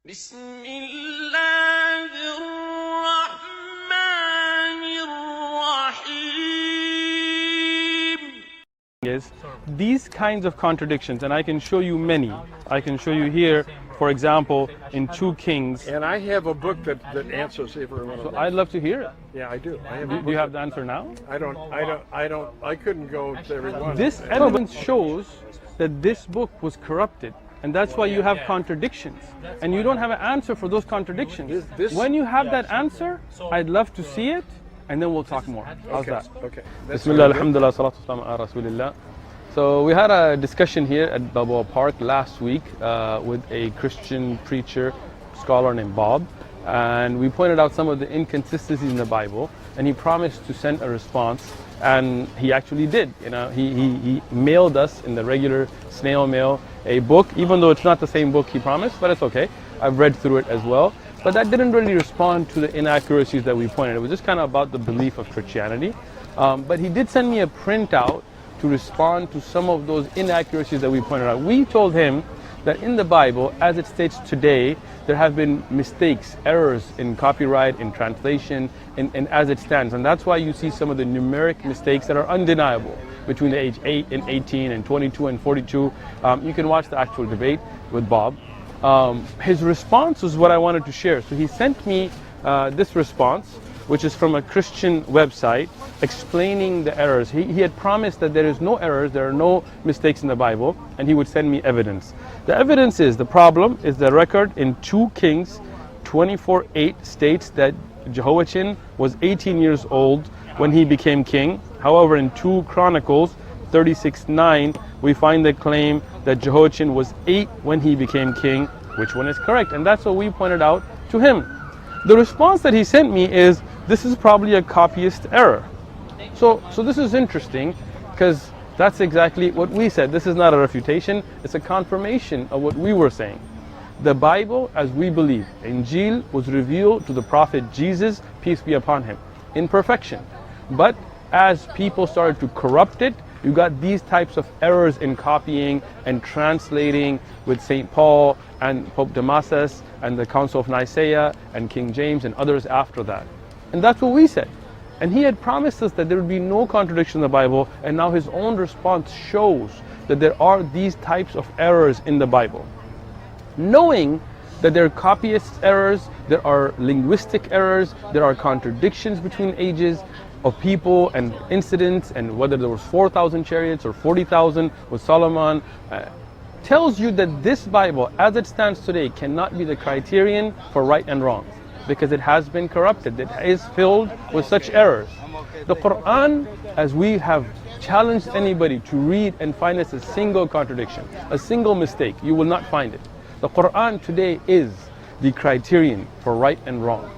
بسم الله الرحمن الرحيم. Is these kinds of contradictions, and I can show you many. I can show you here, for example, in 2 Kings. And I have a book that answers every one of So them. I'd love to hear it. Yeah, I do. I have a Do book you have the that- answer now? I couldn't go to every one. This evidence shows that this book was corrupted. And that's why you have contradictions. And you don't have an answer for those contradictions. When you have that answer, I'd love to see it, and then we'll talk more. How's Okay, that? okay. That's Bismillah, very good. alhamdulillah, salatu wassalamu ala rasulillah. So we had a discussion here at Balboa Park last week with a Christian preacher, scholar named Bob. And we pointed out some of the inconsistencies in the Bible, and he promised to send a response, and he actually did. You know, he mailed us in the regular snail mail a book, even though it's not the same book he promised, but it's okay. I've read through it as well. But that didn't really respond to the inaccuracies that we pointed. It was just kind of about the belief of Christianity. But he did send me a printout to respond to some of those inaccuracies that we pointed out. We told him that in the Bible, as it states today, there have been mistakes, errors in copyright, in translation, and as it stands. And that's why you see some of the numeric mistakes that are undeniable between the age 8 and 18 and 22 and 42. You can watch the actual debate with Bob. His response was what I wanted to share. So he sent me this response, which is from a Christian website, explaining the errors. He had promised that there is no errors, there are no mistakes in the Bible, and he would send me evidence. The evidence is, the problem is the record in 2 Kings 24:8 states that Jehoiachin was 18 years old when he became king. However, in 2 Chronicles 36:9, we find the claim that Jehoiachin was 8 when he became king. Which one is correct? And that's what we pointed out to him. The response that he sent me is, this is probably a copyist error. So this is interesting, because that's exactly what we said. This is not a refutation, it's a confirmation of what we were saying. The Bible, as we believe, Injil, was revealed to the prophet Jesus, peace be upon him, in perfection. But as people started to corrupt it, you got these types of errors in copying and translating with St. Paul and Pope Damasus and the Council of Nicaea and King James and others after that. And that's what we said. And he had promised us that there would be no contradiction in the Bible, and now his own response shows that there are these types of errors in the Bible. Knowing that there are copyist errors, there are linguistic errors, there are contradictions between ages of people and incidents, and whether there was 4,000 chariots or 40,000 with Solomon, tells you that this Bible, as it stands today, cannot be the criterion for right and wrong, because it has been corrupted. It is filled with such errors. The Quran, as we have challenged anybody to read and find us a single contradiction, a single mistake, you will not find it. The Quran today is the criterion for right and wrong.